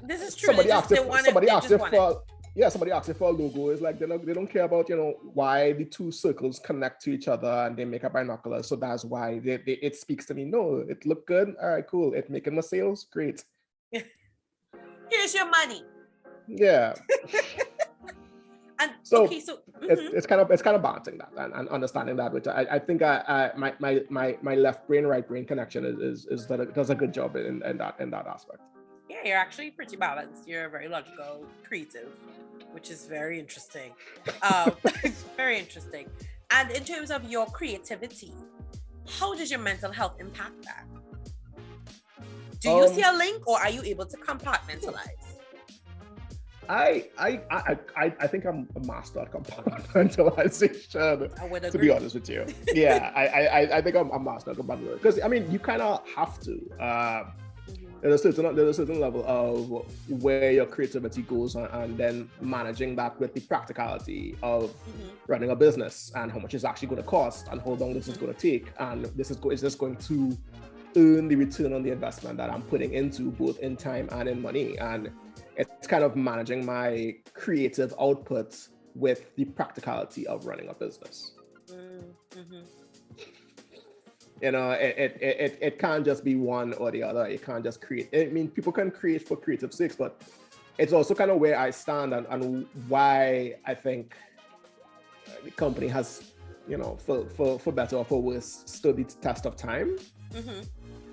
this is true.
Somebody asked if for a logo. It's like they don't care about why the 2 circles connect to each other and they make a binocular. So that's why it speaks to me. No, it looked good. All right, cool. It's making my sales. Great.
Here's your money.
Yeah.
And
so it's kind of balancing that and understanding that, which I think my left brain right brain connection is that it does a good job in that aspect.
Yeah, you're actually pretty balanced. You're very logical, creative, which is very interesting. It's very interesting. And in terms of your creativity, how does your mental health impact that? Do you see a link, or are you able to compartmentalize?
I think I'm a master at compartmentalization, to be honest with you. Yeah, I think I'm a master at compartmentalization, because I mean, you kind of have to. There's a certain level of where your creativity goes, and then managing that with the practicality of running a business and how much it's actually going to cost and how long this is going to take, and is this going to earn the return on the investment that I'm putting into, both in time and in money. And it's kind of managing my creative output with the practicality of running a business. It can't just be one or the other. You can't just create. I mean, people can create for creative sakes, but it's also kind of where I stand and why I think the company has, for better or for worse, stood the test of time.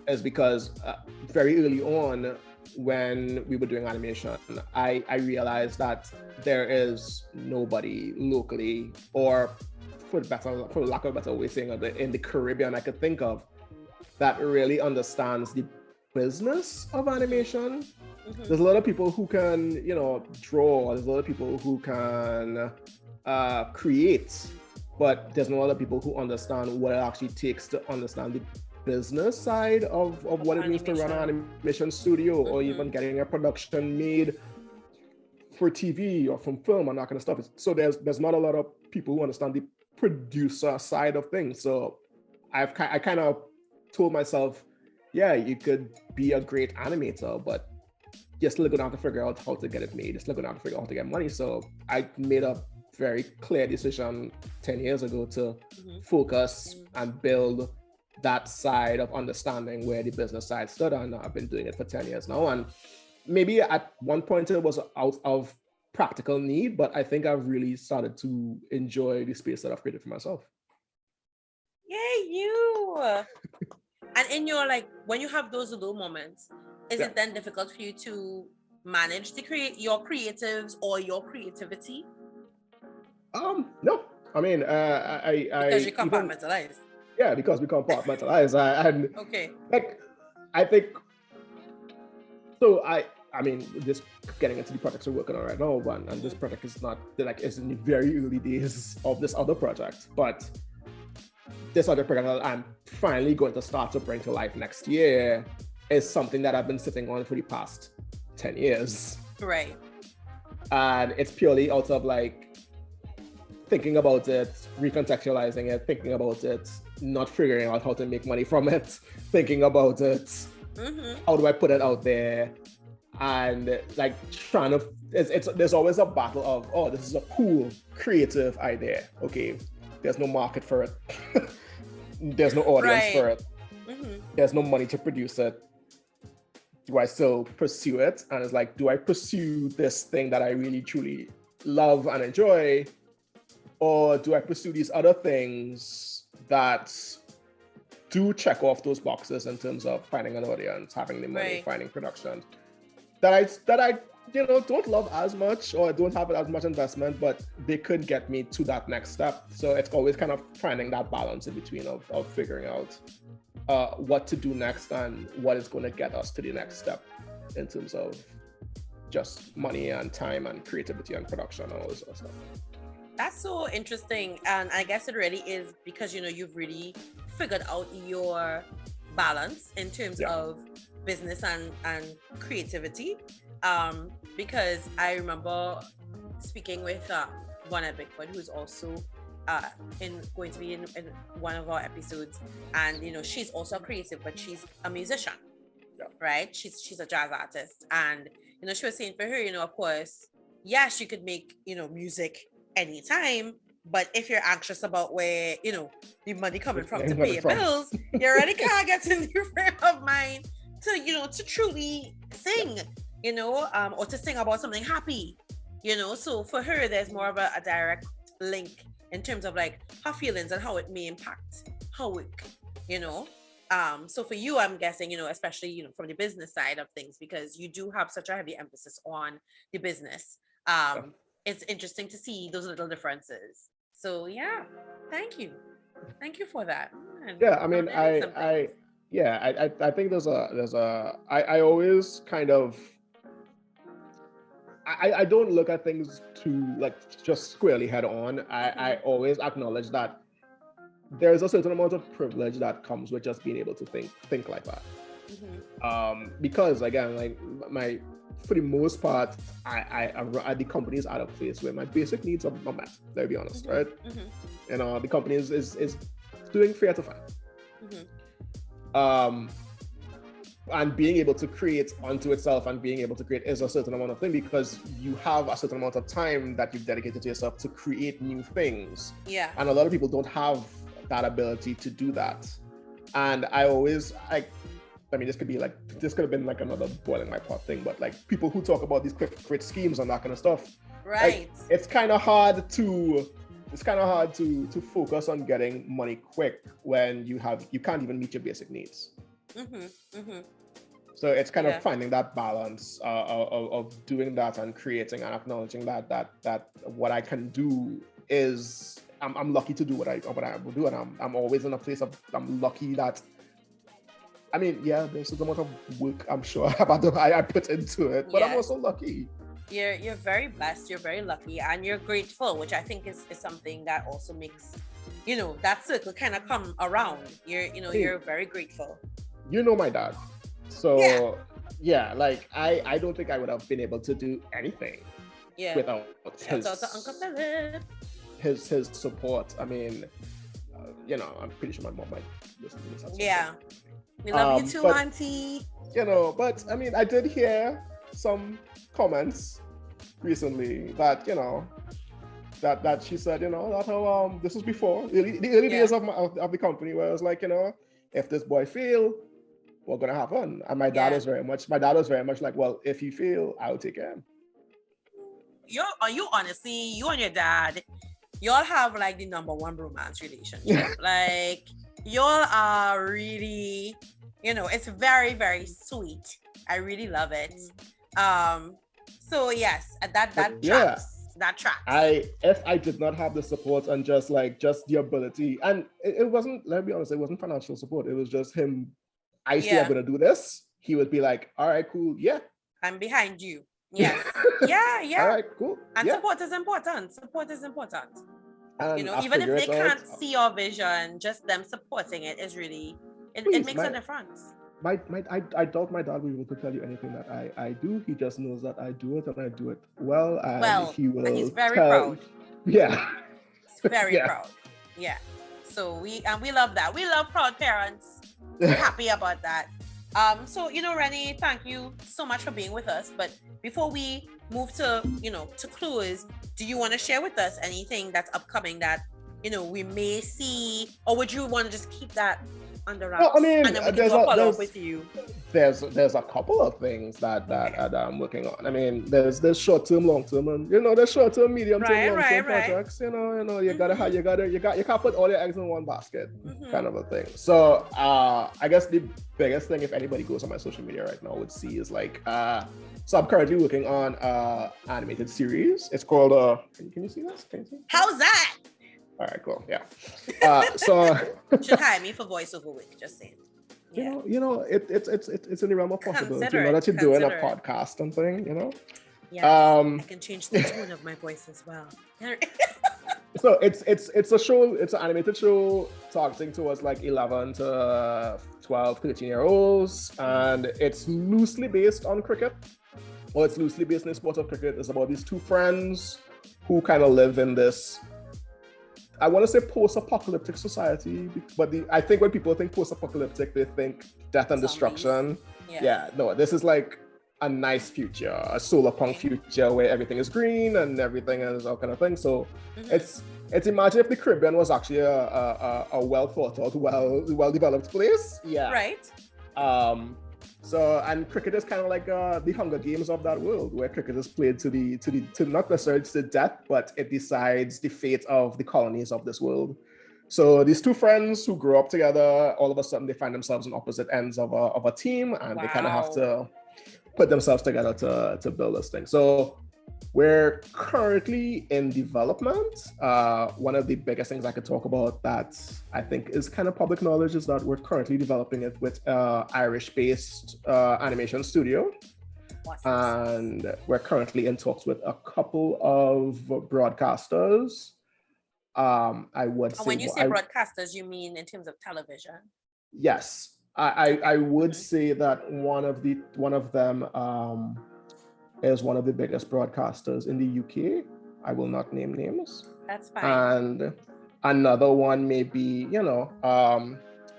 Is because very early on, when we were doing animation, I realized that there is nobody locally, or for lack of a better way of saying it, in the Caribbean I could think of, that really understands the business of animation. There's a lot of people who can, draw. There's a lot of people who can create, but there's no other people who understand what it actually takes to understand the business side of what it means to run an animation studio, or even getting a production made for TV or from film and that kind of stuff. So there's not a lot of people who understand the producer side of things. So I kind of told myself, yeah, you could be a great animator, but you're still going to have to figure out how to get it made. You're still going to have to figure out how to get money. So I made a very clear decision 10 years ago to focus and build that side of understanding where the business side stood. And I've been doing it for 10 years now. And maybe at one point it was out of practical need, but I think I've really started to enjoy the space that I've created for myself.
Yay, you! And in your, like, when you have those low moments, is it then difficult for you to manage your creatives or your creativity?
No. I mean,
because you compartmentalize.
Because we compartmentalize.
Okay.
Like, I think, so I mean, just getting into the projects we're working on right now, and this project is not, like, it's in the very early days of this other project, but this other project that I'm finally going to start to bring to life next year is something that I've been sitting on for the past 10 years.
Right.
And it's purely out of, like, thinking about it, recontextualizing it, thinking about it, not figuring out how to make money from it, thinking about it, how do I put it out there, and, like, trying to, there's always a battle of, oh, this is a cool, creative idea. Okay, there's no market for it. There's no audience for it. There's no money to produce it. Do I still pursue it? And it's like, do I pursue this thing that I really, truly love and enjoy? Or do I pursue these other things that do check off those boxes in terms of finding an audience, having the money, finding production, that I don't love as much, or don't have as much investment, but they could get me to that next step. So it's always kind of finding that balance in between of figuring out what to do next and what is going to get us to the next step in terms of just money and time and creativity and production and all this sort of stuff.
That's so interesting. And I guess it really is because, you've really figured out your balance in terms of business and creativity. Because I remember speaking with Bonnet Bigfoot, who's also going to be in one of our episodes, and she's also creative, but she's a musician, right? She's a jazz artist, and she was saying for her, of course, yes, you could make music anytime, but if you're anxious about where the money coming from to pay your bills, you already can't get in your frame of mind to truly sing. Or to sing about something happy, so for her, there's more of a direct link in terms of, like, her feelings and how it may impact her work, so for you, I'm guessing, especially, from the business side of things, because you do have such a heavy emphasis on the business. It's interesting to see those little differences. So thank you for that.
Yeah, I mean, I think I always kind of, I don't look at things just squarely head on. I always acknowledge that there's a certain amount of privilege that comes with just being able to think like that. Because again, like, for the most part, the company is at a place where my basic needs are met. Let's be honest, right? And the company is doing fair to fine. And being able to create onto itself and being able to create is a certain amount of thing, because you have a certain amount of time that you've dedicated to yourself to create new things. Yeah. And a lot of people don't have that ability to do that. And I always, I mean, this could have been like another boiling my pot thing, but, like, people who talk about these quick schemes and that kind of stuff, right? Like, it's kind of hard to focus on getting money quick when you can't even meet your basic needs. So it's kind of finding that balance of doing that and creating and acknowledging that what I can do is, I'm lucky to do what I will do, and I'm always in a place of, I'm lucky that, I mean, there's a amount of work, I'm sure, I put into it, but I'm also lucky.
You're very blessed, you're very lucky, and you're grateful, which I think is something that also makes, that circle kind of come around. You're very grateful.
My dad. So like, I don't think I would have been able to do anything without his support. I mean, you know, I'm pretty sure my mom might listen to this at some
Yeah.
point.
We love you too, Auntie.
You know, but I mean, I did hear some comments recently that, you know, that she said, you know, that how this was before the early days of the company, where I was like, you know, if this boy fail, what's gonna happen? And my dad was very much like, well, if he fail, I'll take him.
You honestly, you and your dad, y'all have like the number one romance relationship. Like, y'all are really, you know, it's very, very sweet. I really love it. So yes, that tracks. That tracks.
If I did not have the support and just the ability, and it wasn't, let's be honest, it wasn't financial support. It was just him. I say I'm gonna do this. He would be like, all right, cool, yeah.
I'm behind you. Yes. yeah.
All right, cool.
And support is important. And you know, even if they can't see your vision, just them supporting it is really, it makes a difference.
I doubt my dad will be able to tell you anything that I do. He just knows that I do it and I do it well. And he will. And
he's very proud.
Yeah.
He's very proud. Yeah. So we love that. We love proud parents. We're happy about that. So, you know, Rene, thank you so much for being with us. But before we move to, you know, to close, do you want to share with us anything that's upcoming that, you know, we may see, or would you want to just keep that under wraps?
No, I mean,
and then we can follow up with you.
There's a couple of things that I'm working on. I mean, there's short-term, long-term, and you know, there's short-term, medium-term, long-term projects. You know, you can't put all your eggs in one basket, kind of a thing. So I guess the biggest thing, if anybody goes on my social media right now, would see is like so I'm currently working on animated series. It's called can you see this?
How's that?
All right, cool. Yeah. So
should hire me for voiceover week. Just saying. Yeah.
You know, it's in the realm of possibility. You know that you're doing a podcast and thing. You know.
Yeah. I can change the tone of my voice as well.
So it's a show. It's an animated show targeting towards like 11 to 12, 13-year-olds, and it's loosely based on cricket. Or it's loosely based in the sport of cricket. It's about these two friends who kind of live in this, I want to say post-apocalyptic society, but I think when people think post-apocalyptic, they think death and destruction. Yeah, no, this is like a nice future, a solar punk future where everything is green and everything is all kind of thing. So it's imagine if the Caribbean was actually a well thought out, well developed place. Yeah.
Right.
So, and cricket is kind of like the Hunger Games of that world, where cricket is played to not necessarily to death, but it decides the fate of the colonies of this world. So these two friends who grew up together, all of a sudden they find themselves on opposite ends of a team, and they kind of have to put themselves together to build this thing. So we're currently in development. One of the biggest things I could talk about that I think is kind of public knowledge is that we're currently developing it with Irish-based animation studio. And we're currently in talks with a couple of broadcasters. I would say,
when you say broadcasters, you mean in terms of television?
Yes, I would say that one of them is one of the biggest broadcasters in the UK. I will not name names.
That's fine.
And another one may be, you know,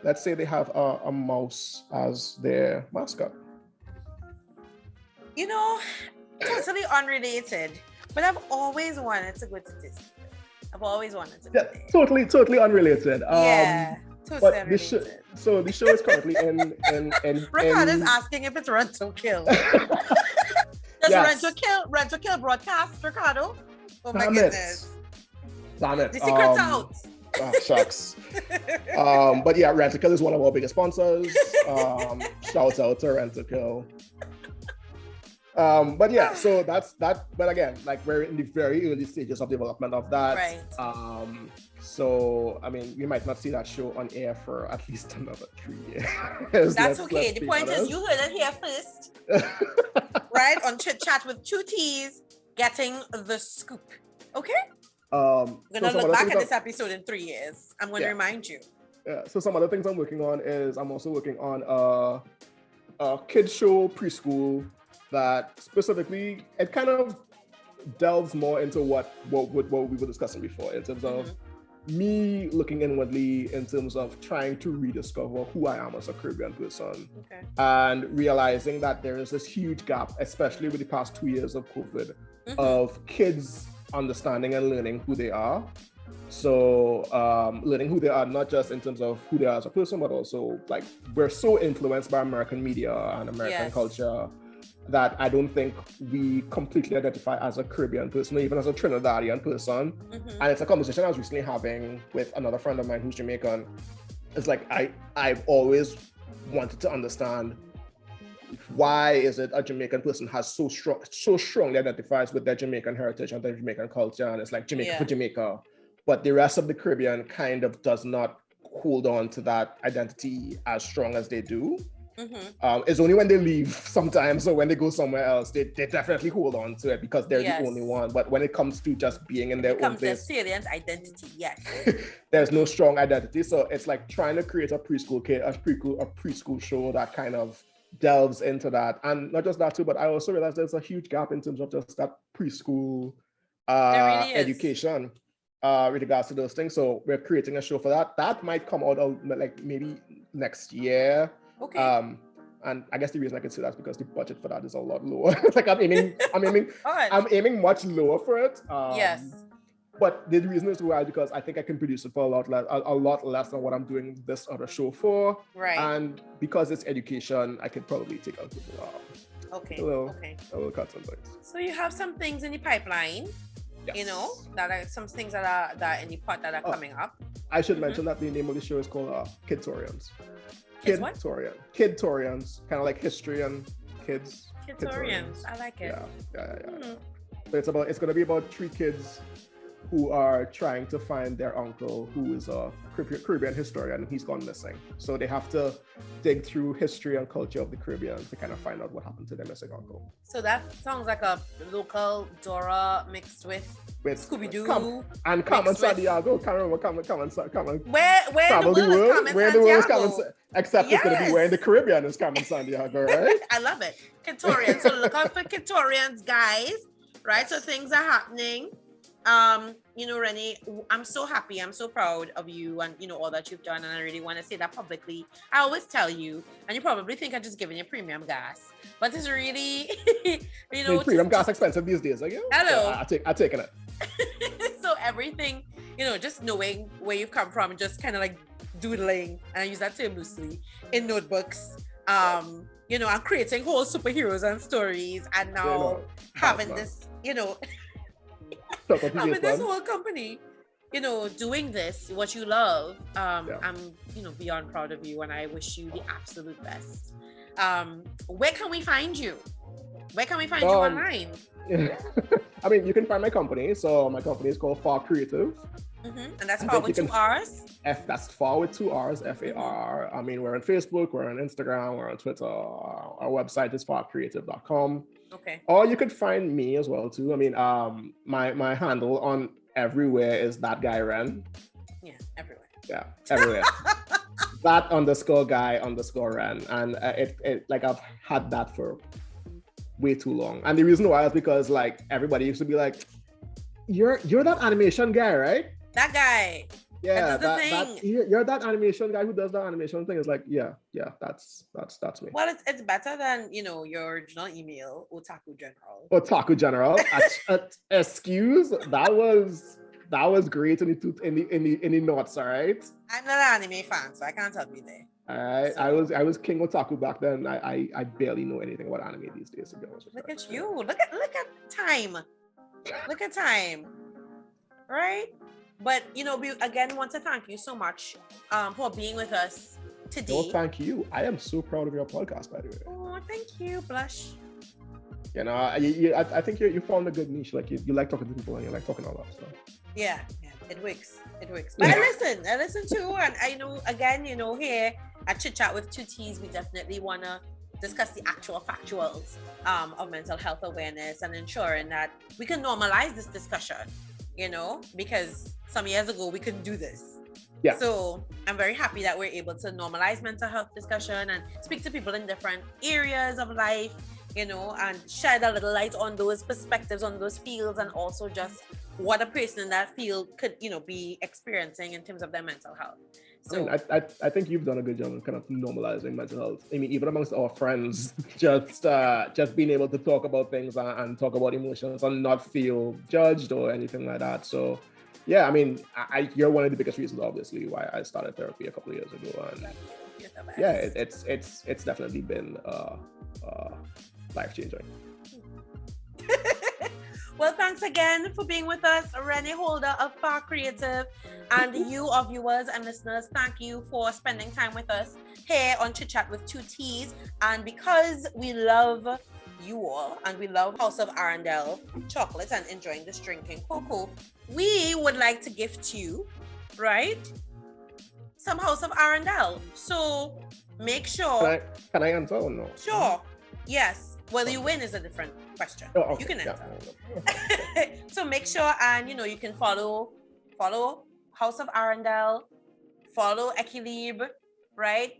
let's say they have a mouse as their mascot.
You know, totally unrelated, but I've always wanted to go to Disney. I've always wanted to go there.
Totally unrelated.
Totally unrelated.
So the show is currently in
Ricardo's asking if it's Rent to Kill. Does Rent to Kill broadcast, Ricardo? Oh my goodness.
Damn it.
The secret's out.
Oh, shucks. But yeah, Rent to Kill is one of our biggest sponsors. Shout out to Rent to Kill. But yeah, so that's that. But again, like we're in the very early stages of development of that.
Right.
So I mean, we might not see that show on air for at least another 3 years.
That's okay. The point is, you heard it here first, right? On Chitt Chat with 2 T's, getting the scoop. Okay. We're gonna look back at this episode in 3 years. I'm gonna remind you.
Yeah. So some other things I'm working on is I'm also working on a kids show preschool that specifically it kind of delves more into what we were discussing before in terms of me looking inwardly in terms of trying to rediscover who I am as a Caribbean person, and realizing that there is this huge gap, especially with the past 2 years of COVID, of kids understanding and learning who they are. So learning who they are, not just in terms of who they are as a person, but also like we're so influenced by American media and American culture that I don't think we completely identify as a Caribbean person, or even as a Trinidadian person. And it's a conversation I was recently having with another friend of mine who's Jamaican. It's like, I've always wanted to understand, why is it a Jamaican person has so strongly identifies with their Jamaican heritage and their Jamaican culture, and it's like Jamaica for Jamaica, but the rest of the Caribbean kind of does not hold on to that identity as strong as they do. It's only when they leave sometimes, or when they go somewhere else, they definitely hold on to it because they're the only one. But when it comes to just being in their own place,
their salient identity,
there's no strong identity. So it's like trying to create a preschool show that kind of delves into that. And not just that too, but I also realized there's a huge gap in terms of just that preschool education with regards to those things. So we're creating a show for that. That might come out of like maybe next year. And I guess the reason I can say that is because the budget for that is a lot lower. Like I'm aiming much lower for it. But the reason is why, because I think I can produce it for a lot less than what I'm doing this other show for. And because it's education, I could probably take out a little cut some things.
So you have some things in the pipeline, you know, that are some things that are in the pot that are coming up.
I should mention that the name of the show is called Kidtorians. Kidtorians, kind of like history and kids.
Kidtorians, I like it.
So it's going to be about 3 kids who are trying to find their uncle, who is a Caribbean historian, and he's gone missing. So they have to dig through history and culture of the Caribbean to kind of find out what happened to their missing uncle.
So that sounds like a local Dora mixed with Scooby-Doo.
And Carmen Sandiego. Can't remember Carmen.
Where the world is Carmen Sandiego.
Except it's going to be where in the Caribbean is Carmen Sandiego, right?
I love it. Kidtorians. So look out for Kidtorians, guys. Right? So things are happening. You know, Rene, I'm so happy. I'm so proud of you and, you know, all that you've done. And I really want to say that publicly. I always tell you, and you probably think I'm just giving you premium gas, but it's really, you know.
Premium gas expensive these days, like,
hello.
I'm taking it.
So everything, you know, just knowing where you've come from, just kind of like doodling, and I use that term loosely, in notebooks, you know, and creating whole superheroes and stories, and now having this, you know, having this whole company, you know, doing this, what you love. I'm, you know, beyond proud of you, and I wish you the absolute best. Where can we find you? Where can we find you online?
I mean, you can find my company. So my company is called Farr Creative.
And that's Farr with 2 R's?
That's Farr with 2 R's, Farr. I mean, we're on Facebook, we're on Instagram, we're on Twitter. Our website is farcreative.com. Or you could find me as well too. I mean, my handle on everywhere is that guy Ren. Everywhere. That _guy_Ren, and it like I've had that for way too long. And the reason why is because like everybody used to be like, you're that animation guy, right?
That guy.
Yeah, you're that animation guy who does the animation thing. It's like, yeah, that's me.
Well, it's better than, you know, your original email, Otaku
General. Excuse, that was great in the notes, all right?
I'm not an anime fan, so I can't help you there.
All right, so. I was King Otaku back then. I barely know anything about anime these days.
Look at you. Look at time. Look at time. Right? But, you know, we again want to thank you so much for being with us today.
No, thank you. I am so proud of your podcast, by the way.
Oh, thank you. Blush.
You know, I think you found a good niche. Like you like talking to people and you like talking all that stuff.
Yeah, it works. But I listen too, and I know, again, you know, here at Chitt Chat with 2 T's, we definitely want to discuss the actual factuals of mental health awareness and ensuring that we can normalize this discussion, you know, because some years ago we couldn't do this. Yeah. So I'm very happy that we're able to normalize mental health discussion and speak to people in different areas of life, you know, and shed a little light on those perspectives, on those fields, and also just what a person in that field could, be experiencing in terms of their mental health. So
I think you've done a good job of kind of normalizing mental health. I mean, even amongst our friends, just being able to talk about things and talk about emotions and not feel judged or anything like that. So yeah, I mean, you're one of the biggest reasons, obviously, why I started therapy a couple of years ago. And yeah, it's definitely been life-changing.
Well, thanks again for being with us, Rene Holder of Farr Creative, and you, our viewers and listeners, thank you for spending time with us here on Chitt Chat with 2 T's. And because we love you all and we love House of Arendel chocolates and enjoying this drinking cocoa, we would like to gift you, right, some House of Arendel. So make sure.
Can I answer or no?
Sure. Yes. Whether you win is a different question.
Oh, okay.
You can answer.
Yeah.
So make sure, and you can follow House of Arendel, follow Equilibre, right?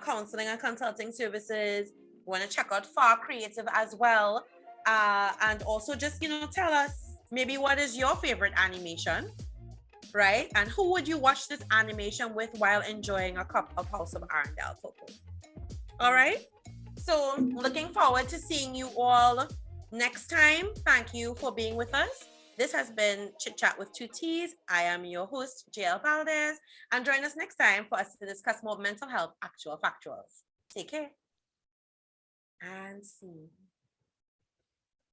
Counseling and consulting services. Want to check out Farr Creative as well, and also just tell us maybe what is your favorite animation, right? And who would you watch this animation with while enjoying a cup of House of Arendel cocoa? All right. So looking forward to seeing you all next time. Thank you for being with us. This has been Chit Chat with 2 T's. I am your host, jvaldez, and join us next time for us to discuss more mental health actual factuals. Take care and see.